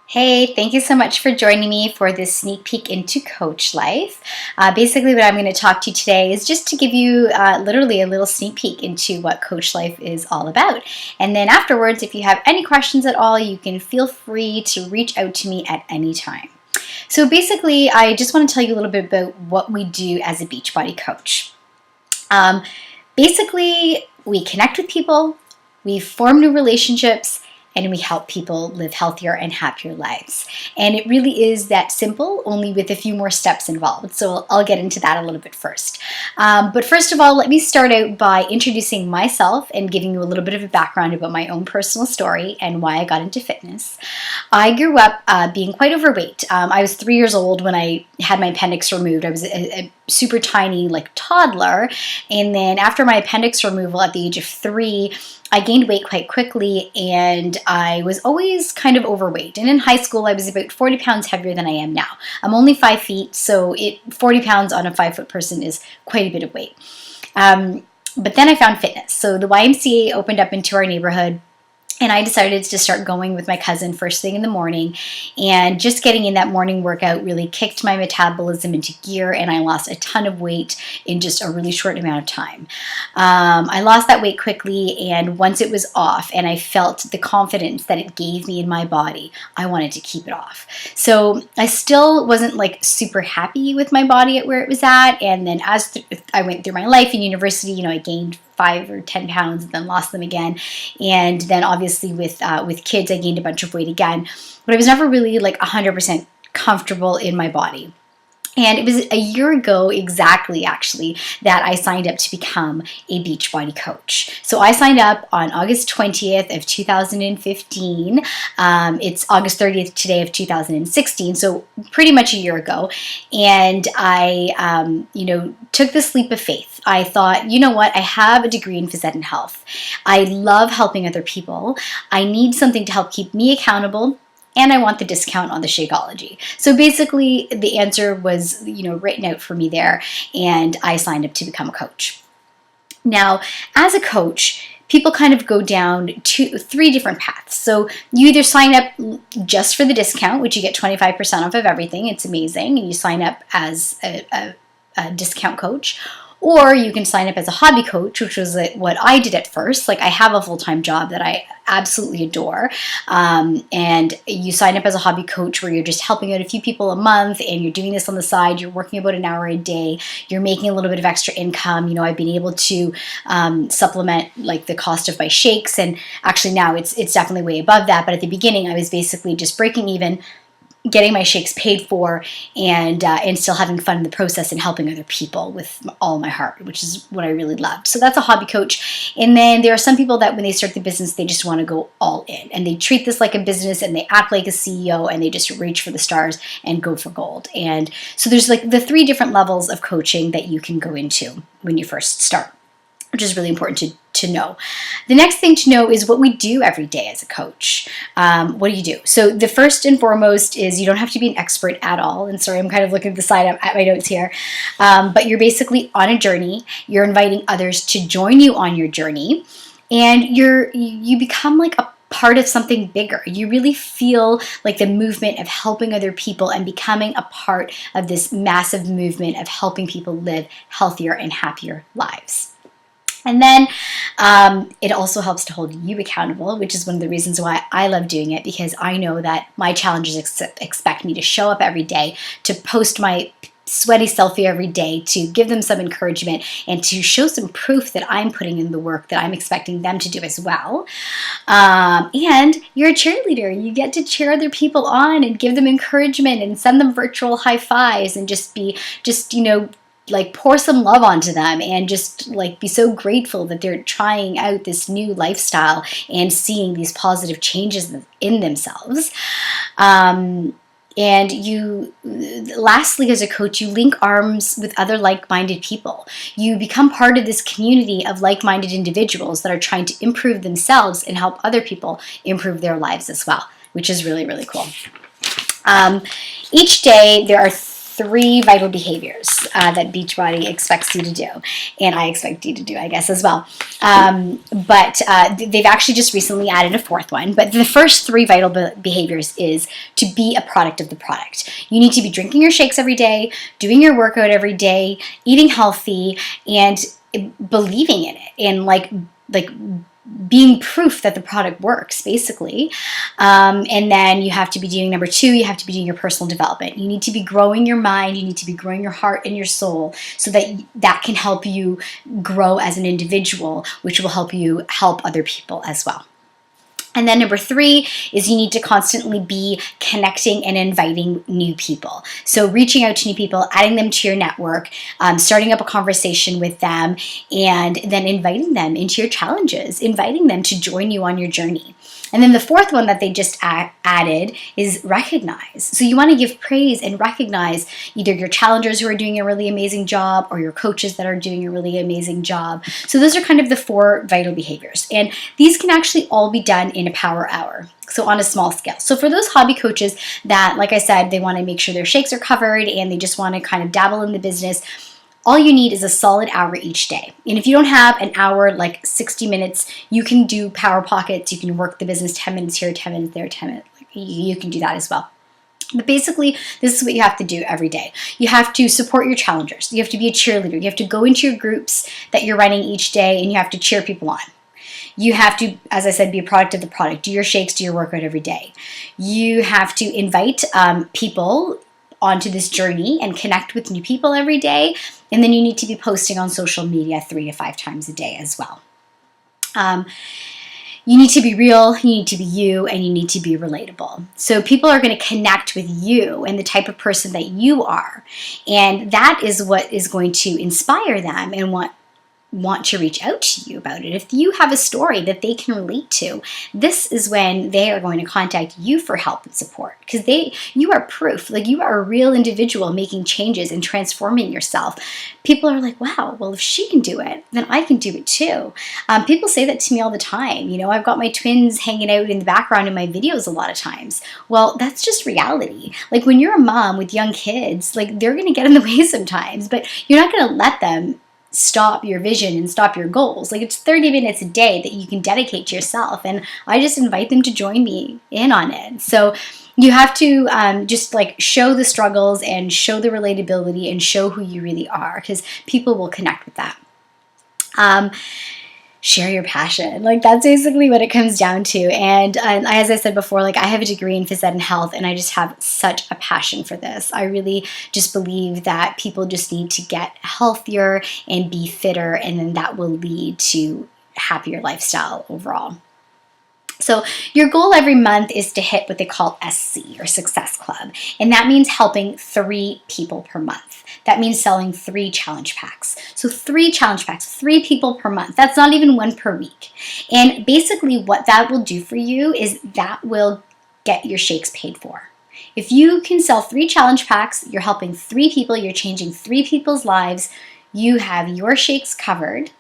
Hey, thank you so much for joining me for this sneak peek into coach life. Basically, what I'm going to talk to you today is just to give you literally a little sneak peek into what coach life is all about. And then afterwards, if you have any questions at all, you can feel free to reach out to me at any time. So basically, I just want to tell you a little bit about what we do as a Beachbody coach. Basically, we connect with people, we form new relationships, and we help people live healthier and happier lives. And it really is that simple, only with a few more steps involved. So I'll get into that a little bit first. But first of all, let me start out by introducing myself and giving you a little bit of a background about my own personal story and why I got into fitness. I grew up being quite overweight. I was 3 years old when I had my appendix removed. I was a super tiny, like toddler. And then after my appendix removal at the age of 3, I gained weight quite quickly, and I was always kind of overweight. And in high school, I was about 40 pounds heavier than I am now. I'm only 5 feet, so 40 pounds on a 5-foot person is quite a bit of weight. But then I found fitness. So the YMCA opened up into our neighborhood, and I decided to start going with my cousin first thing in the morning, and just getting in that morning workout really kicked my metabolism into gear, and I lost a ton of weight in just a really short amount of time. I lost that weight quickly, and once it was off and I felt the confidence that it gave me in my body, I wanted to keep it off. So I still wasn't like super happy with my body at where it was at, and then as I went through my life in university, I gained 5 or 10 pounds and then lost them again. And then obviously with kids, I gained a bunch of weight again. But I was never really like 100% comfortable in my body. And it was a year ago exactly, actually, that I signed up to become a Beachbody coach. So I signed up on August 20th of 2015. It's August 30th today of 2016, so pretty much a year ago. And I, took this leap of faith. I thought, you know what? I have a degree in phys ed and health. I love helping other people. I need something to help keep me accountable, and I want the discount on the Shakeology. So basically, the answer was, written out for me there, and I signed up to become a coach. Now, as a coach, people kind of go down 3 different paths. So you either sign up just for the discount, which you get 25% off of everything. It's amazing, and you sign up as a discount coach. Or you can sign up as a hobby coach, which was what I did at first. Like, I have a full-time job that I absolutely adore. And you sign up as a hobby coach where you're just helping out a few people a month, and you're doing this on the side. You're working about an hour a day. You're making a little bit of extra income. I've been able to supplement like the cost of my shakes. And actually now it's definitely way above that. But at the beginning, I was basically just breaking even, getting my shakes paid for, and still having fun in the process and helping other people with all my heart, which is what I really loved. So that's a hobby coach. And then there are some people that when they start the business, they just want to go all in, and they treat this like a business, and they act like a CEO, and they just reach for the stars and go for gold. And so there's like the 3 different levels of coaching that you can go into when you first start, which is really important to know. The next thing to know is what we do every day as a coach. What do you do? So the first and foremost is you don't have to be an expert at all. And sorry, I'm kind of looking at the side at my notes here. But you're basically on a journey. You're inviting others to join you on your journey. And you become like a part of something bigger. You really feel like the movement of helping other people and becoming a part of this massive movement of helping people live healthier and happier lives. And then it also helps to hold you accountable, which is one of the reasons why I love doing it, because I know that my challengers expect me to show up every day, to post my sweaty selfie every day, to give them some encouragement, and to show some proof that I'm putting in the work that I'm expecting them to do as well. And you're a cheerleader. You get to cheer other people on and give them encouragement and send them virtual high fives and just like pour some love onto them, and just like be so grateful that they're trying out this new lifestyle and seeing these positive changes in themselves. And you, lastly, as a coach, you link arms with other like-minded people. You become part of this community of like-minded individuals that are trying to improve themselves and help other people improve their lives as well, which is really, really cool. Each day there are 3 vital behaviors that Beachbody expects you to do, and I expect you to do, I guess, as well. But they've actually just recently added a 4th one. But the first 3 vital behaviors is to be a product of the product. You need to be drinking your shakes every day, doing your workout every day, eating healthy, and believing in it, and like being proof that the product works, basically. And then you have to be doing number 2, you have to be doing your personal development. You need to be growing your mind, you need to be growing your heart and your soul, so that that can help you grow as an individual, which will help you help other people as well. And then number 3 is you need to constantly be connecting and inviting new people. So reaching out to new people, adding them to your network, starting up a conversation with them, and then inviting them into your challenges, inviting them to join you on your journey. And then the 4th one that they just added is recognize. So you want to give praise and recognize either your challengers who are doing a really amazing job or your coaches that are doing a really amazing job. So those are kind of the 4 vital behaviors. And these can actually all be done in a power hour. So on a small scale. So for those hobby coaches that, like I said, they want to make sure their shakes are covered and they just want to kind of dabble in the business, all you need is a solid hour each day. And if you don't have an hour, like 60 minutes, you can do power pockets. You can work the business 10 minutes here, 10 minutes there, 10 minutes. You can do that as well. But basically, this is what you have to do every day. You have to support your challengers. You have to be a cheerleader. You have to go into your groups that you're running each day, and you have to cheer people on. You have to, as I said, be a product of the product. Do your shakes, do your workout every day. You have to invite people onto this journey and connect with new people every day. And then you need to be posting on social media 3 to 5 times a day as well. You need to be real, you need to be you, and you need to be relatable. So people are going to connect with you and the type of person that you are. And that is what is going to inspire them and want to reach out to you about it. If you have a story that they can relate to, this is when they are going to contact you for help and support, because you are proof. Like, you are a real individual making changes and transforming yourself. People are like, wow, well, if she can do it, then I can do it too. People say that to me all the time. You know, I've got my twins hanging out in the background in my videos a lot of times. Well, that's just reality. Like, when you're a mom with young kids, like, they're going to get in the way sometimes, but you're not going to let them stop your vision and stop your goals. Like, it's 30 minutes a day that you can dedicate to yourself, and I just invite them to join me in on it. So you have to just like show the struggles and show the relatability and show who you really are, because people will connect with that. Share your passion. Like, that's basically what it comes down to. And as I said before, like, I have a degree in phys ed and health, and I just have such a passion for this. I really just believe that people just need to get healthier and be fitter, and then that will lead to happier lifestyle overall. So your goal every month is to hit what they call SC, or Success Club. And that means helping 3 people per month. That means selling 3 challenge packs. So 3 challenge packs, 3 people per month. That's not even 1 per week. And basically what that will do for you is that will get your shakes paid for. If you can sell 3 challenge packs, you're helping 3 people, you're changing 3 people's lives, you have your shakes covered,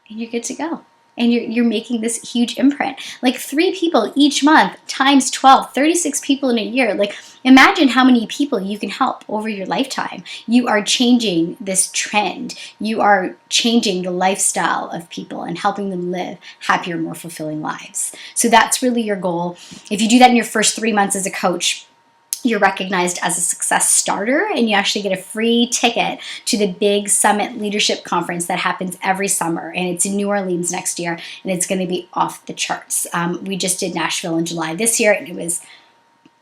and you're good to go. And you're making this huge imprint. Like, 3 people each month times 12, 36 people in a year. Like, imagine how many people you can help over your lifetime. You are changing this trend. You are changing the lifestyle of people and helping them live happier, more fulfilling lives. So that's really your goal. If you do that in your first 3 months as a coach, you're recognized as a success starter, and you actually get a free ticket to the big Summit Leadership Conference that happens every summer, and it's in New Orleans next year, and it's going to be off the charts. We just did Nashville in July this year, and it was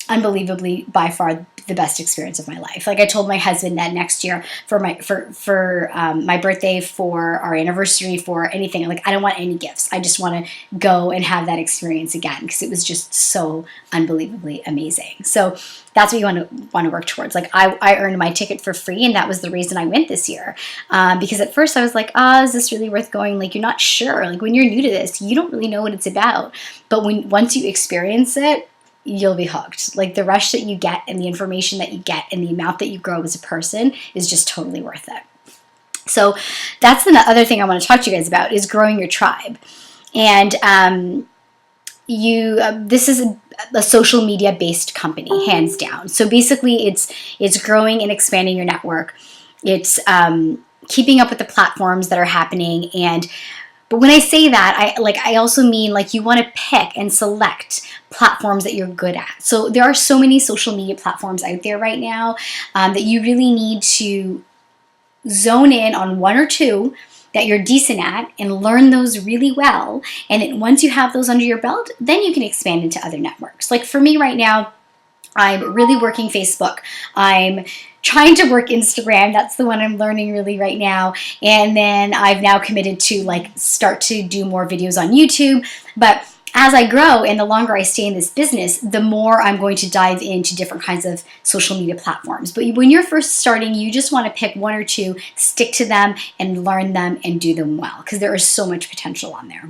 unbelievably by far the best experience of my life. Like, I told my husband that next year for my birthday, for our anniversary, for anything, like, I don't want any gifts. I just want to go and have that experience again, because it was just so unbelievably amazing. So that's what you want to work towards. Like, I earned my ticket for free, and that was the reason I went this year. Because at first I was like, is this really worth going? Like, you're not sure. Like, when you're new to this, you don't really know what it's about. But once you experience it, you'll be hooked. Like, the rush that you get and the information that you get and the amount that you grow as a person is just totally worth it. So that's the other thing I want to talk to you guys about, is growing your tribe. And this is a social media based company, hands down. So basically it's growing and expanding your network. It's keeping up with the platforms that are happening. But when I say that, I also mean like you want to pick and select platforms that you're good at. So there are so many social media platforms out there right now that you really need to zone in on one or two that you're decent at and learn those really well. And then once you have those under your belt, then you can expand into other networks. Like for me right now, I'm really working Facebook. I'm trying to work Instagram. That's the one I'm learning really right now. And then I've now committed to like start to do more videos on YouTube. But as I grow and the longer I stay in this business, the more I'm going to dive into different kinds of social media platforms. But when you're first starting, you just want to pick one or two, stick to them and learn them and do them well, because there is so much potential on there.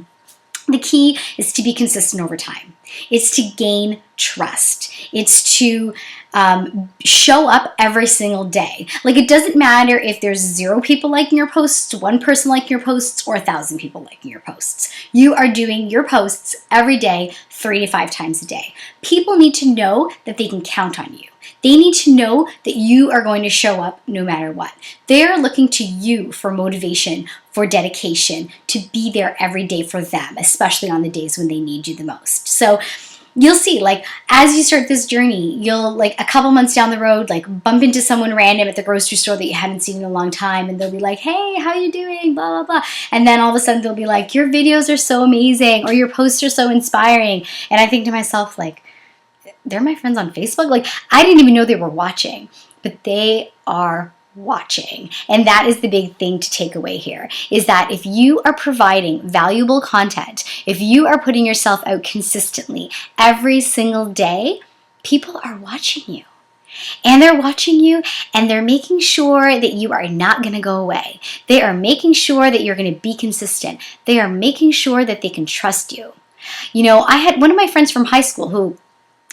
The key is to be consistent over time. It's to gain trust. It's to show up every single day. Like it doesn't matter if there's 0 people liking your posts, 1 person liking your posts, or 1,000 people liking your posts. You are doing your posts every day, 3 to 5 times a day. People need to know that they can count on you. They need to know that you are going to show up no matter what. They're looking to you for motivation, for dedication, to be there every day for them, especially on the days when they need you the most. So you'll see, like, as you start this journey, you'll, like, a couple months down the road, like, bump into someone random at the grocery store that you haven't seen in a long time, and they'll be like, hey, how you doing, blah, blah, blah. And then all of a sudden they'll be like, your videos are so amazing, or your posts are so inspiring. And I think to myself, like, they're my friends on Facebook? Like, I didn't even know they were watching, but they are watching. And that is the big thing to take away here, is that if you are providing valuable content, if you are putting yourself out consistently every single day, people are watching you. And they're watching you, and they're making sure that you are not going to go away. They are making sure that you're going to be consistent. They are making sure that they can trust you. You know, I had one of my friends from high school who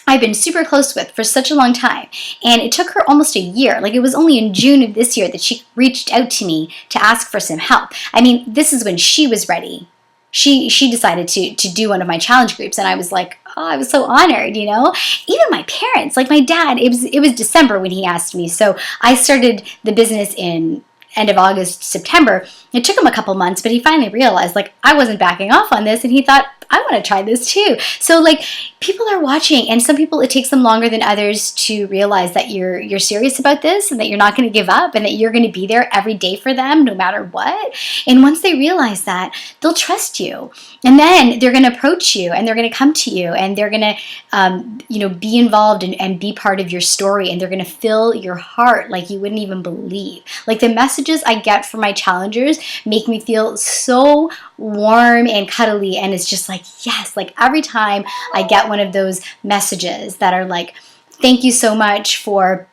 I've been super close with for such a long time, and it took her almost a year. Like, it was only in June of this year that she reached out to me to ask for some help. I mean, this is when she was ready. She decided to do one of my challenge groups, and I was like, oh, I was so honored, you know? Even my parents, like my dad, it was December when he asked me. So I started the business in end of August, September. It took him a couple months, but he finally realized, like, I wasn't backing off on this, and he thought, I want to try this too. So, like, people are watching, and some people, it takes them longer than others to realize that you're serious about this, and that you're not going to give up, and that you're going to be there every day for them no matter what. And once they realize that, they'll trust you, and then they're going to approach you, and they're going to come to you, and they're going to be involved and be part of your story, and they're going to fill your heart like you wouldn't even believe. Like, the messages I get from my challengers make me feel so warm and cuddly, and it's just like, yes, like every time I get one of those messages that are like, thank you so much for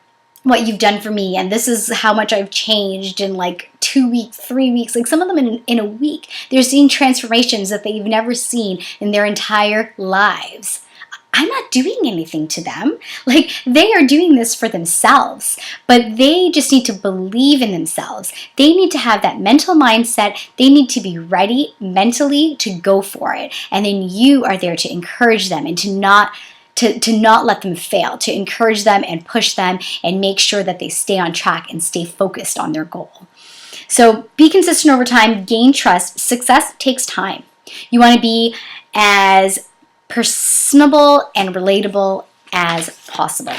what you've done for me, and this is how much I've changed in like 2 weeks, 3 weeks, like some of them in a week, they're seeing transformations that they've never seen in their entire lives. I'm not doing anything to them. Like, they are doing this for themselves, but they just need to believe in themselves. They need to have that mental mindset. They need to be ready mentally to go for it. And then you are there to encourage them and to not let them fail, to encourage them and push them and make sure that they stay on track and stay focused on their goal. So be consistent over time, gain trust. Success takes time. You want to be as personable and relatable as possible.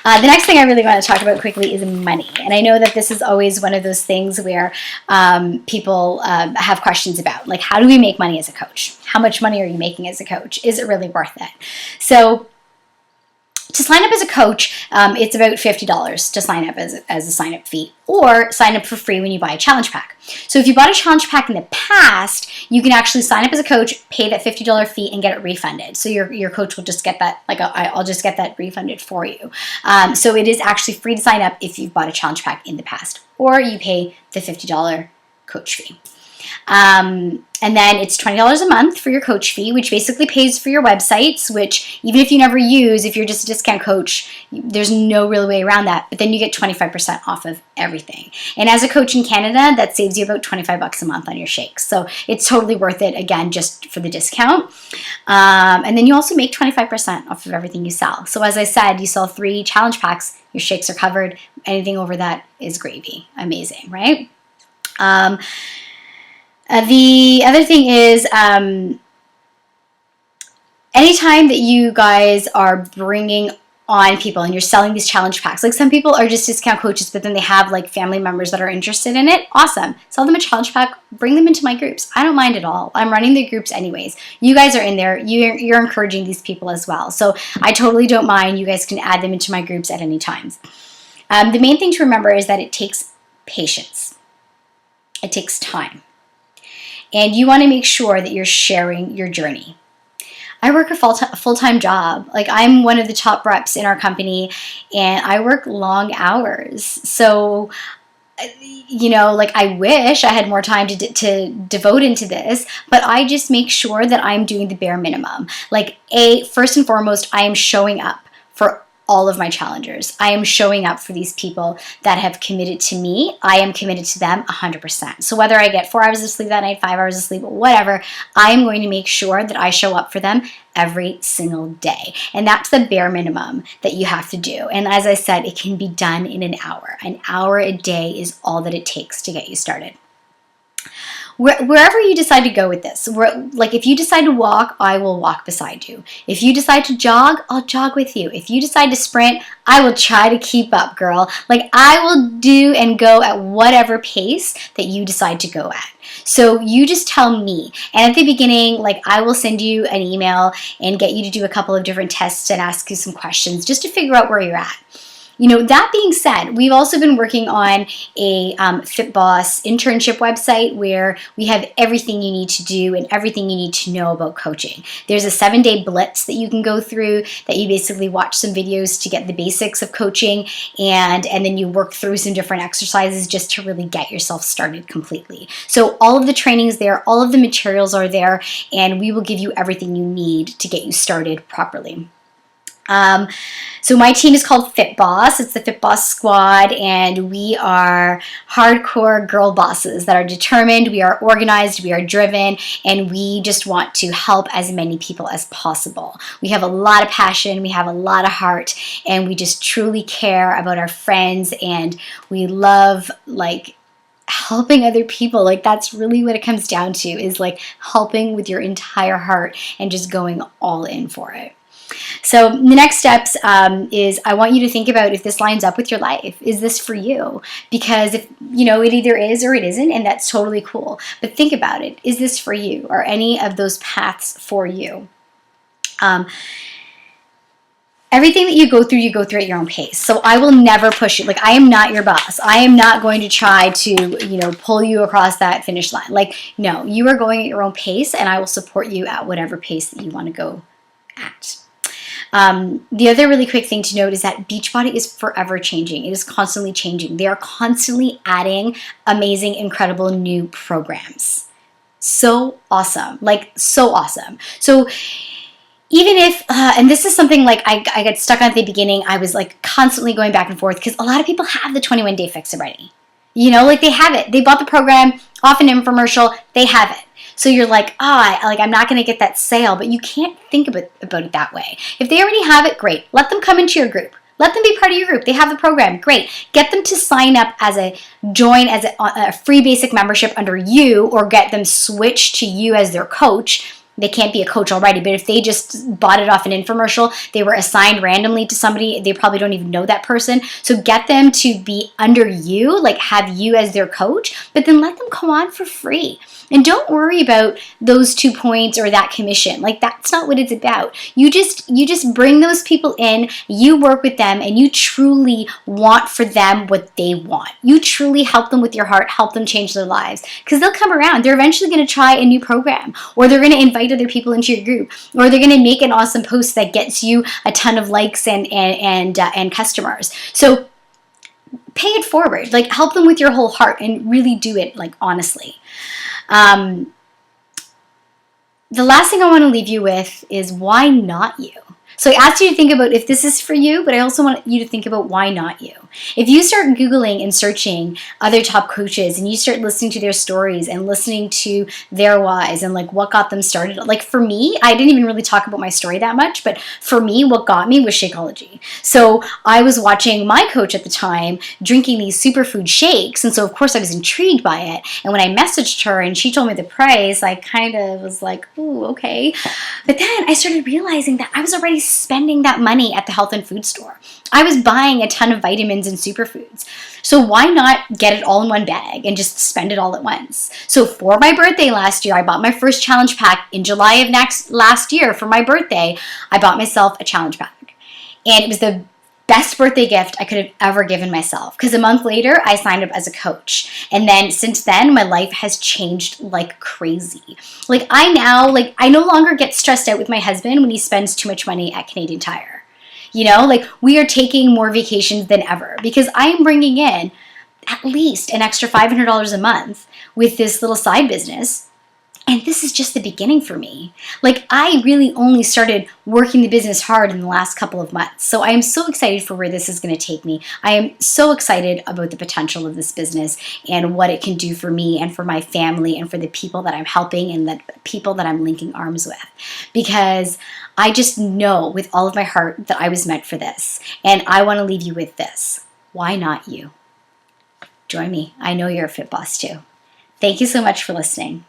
The next thing I really want to talk about quickly is money. And I know that this is always one of those things where people have questions about, like, how do we make money as a coach? How much money are you making as a coach? Is it really worth it? So to sign up as a coach, it's about $50 to sign up as a sign-up fee, or sign up for free when you buy a challenge pack. So if you bought a challenge pack in the past, you can actually sign up as a coach, pay that $50 fee, and get it refunded. So your coach will just get that, like, I'll just get that refunded for you. So it is actually free to sign up if you've bought a challenge pack in the past, or you pay the $50 coach fee. And then it's $20 a month for your coach fee, which basically pays for your websites, which even if you never use, if you're just a discount coach, there's no real way around that. But then you get 25% off of everything. And as a coach in Canada, that saves you about $25 a month on your shakes. So it's totally worth it, again, just for the discount. And then you also make 25% off of everything you sell. So as I said, you sell 3 challenge packs, your shakes are covered. Anything over that is gravy. Amazing, right? The other thing is, anytime that you guys are bringing on people and you're selling these challenge packs, like some people are just discount coaches, but then they have like family members that are interested in it. Awesome. Sell them a challenge pack, bring them into my groups. I don't mind at all. I'm running the groups anyways. You guys are in there. You're encouraging these people as well. So I totally don't mind. You guys can add them into my groups at any time. The main thing to remember is that it takes patience. It takes time. And you want to make sure that you're sharing your journey. I work a full-time job. Like, I'm one of the top reps in our company, and I work long hours. So, you know, like, I wish I had more time to devote into this, but I just make sure that I'm doing the bare minimum. Like, first and foremost, I am showing up for all of my challengers. I am showing up for these people that have committed to me. I am committed to them 100%. So whether I get 4 hours of sleep that night, 5 hours of sleep, whatever, I am going to make sure that I show up for them every single day. And that's the bare minimum that you have to do. And as I said, it can be done in an hour. An hour a day is all that it takes to get you started. Wherever you decide to go with this, like if you decide to walk, I will walk beside you. If you decide to jog, I'll jog with you. If you decide to sprint, I will try to keep up, girl. Like, I will do and go at whatever pace that you decide to go at. So you just tell me. And at the beginning, like, I will send you an email and get you to do a couple of different tests and ask you some questions just to figure out where you're at. You know, that being said, we've also been working on a fitBOSS internship website where we have everything you need to do and everything you need to know about coaching. There's a 7-day blitz that you can go through that you basically watch some videos to get the basics of coaching, and then you work through some different exercises just to really get yourself started completely. So all of the training's there, all of the materials are there, and we will give you everything you need to get you started properly. So my team is called fitBOSS. It's the fitBOSS squad, and we are hardcore girl bosses that are determined, we are organized, we are driven, and we just want to help as many people as possible. We have a lot of passion, we have a lot of heart, and we just truly care about our friends, and we love, like, helping other people. Like, that's really what it comes down to, is like helping with your entire heart and just going all in for it. So the next steps is I want you to think about if this lines up with your life. Is this for you? Because if, you know, it either is or it isn't, and that's totally cool. But think about it. Is this for you? Are any of those paths for you? Everything that you go through at your own pace. So I will never push you. Like, I am not your boss. I am not going to try to, you know, pull you across that finish line. Like, no, you are going at your own pace, and I will support you at whatever pace that you want to go at. The other really quick thing to note is that Beachbody is forever changing. It is constantly changing. They are constantly adding amazing, incredible new programs. So awesome. Like, so awesome. So even if, and this is something like I got stuck on at the beginning, I was like constantly going back and forth because a lot of people have the 21-day fix already. You know, like, they have it. They bought the program, off an infomercial, they have it. So you're like, I'm not going to get that sale, but you can't think about it that way. If they already have it, great. Let them come into your group. Let them be part of your group. They have the program, great. Get them to sign up as a free basic membership under you, or get them switched to you as their coach. They can't be a coach already, but if they just bought it off an infomercial, they were assigned randomly to somebody, they probably don't even know that person. So get them to be under you, like have you as their coach, but then let them come on for free. And don't worry about those 2 points or that commission. Like, that's not what it's about. You just bring those people in, you work with them, and you truly want for them what they want. You truly help them with your heart, help them change their lives, because they'll come around. They're eventually going to try a new program, or they're going to invite other people into your group, or they're going to make an awesome post that gets you a ton of likes and customers. So pay it forward. Like, help them with your whole heart and really do it, like, honestly. The last thing I want to leave you with is why not you? So I asked you to think about if this is for you, but I also want you to think about why not you. If you start Googling and searching other top coaches and you start listening to their stories and listening to their whys and like what got them started, like for me, I didn't even really talk about my story that much, but for me, what got me was Shakeology. So I was watching my coach at the time drinking these superfood shakes. And so of course I was intrigued by it. And when I messaged her and she told me the price, I kind of was like, ooh, okay. But then I started realizing that I was already spending that money at the health and food store. I was buying a ton of vitamins and superfoods. So why not get it all in one bag and just spend it all at once? So for my birthday last year, I bought my first challenge pack in July of last year. For my birthday, I bought myself a challenge pack. And it was the best birthday gift I could have ever given myself, because a month later I signed up as a coach, and then since then my life has changed like crazy. Like I no longer get stressed out with my husband when he spends too much money at Canadian Tire. You know, like we are taking more vacations than ever because I am bringing in at least an extra $500 a month with this little side business. And this is just the beginning for me. Like I really only started working the business hard in the last couple of months. So I am so excited for where this is going to take me. I am so excited about the potential of this business and what it can do for me and for my family and for the people that I'm helping and the people that I'm linking arms with. Because I just know with all of my heart that I was meant for this. And I want to leave you with this. Why not you? Join me. I know you're a fit boss too. Thank you so much for listening.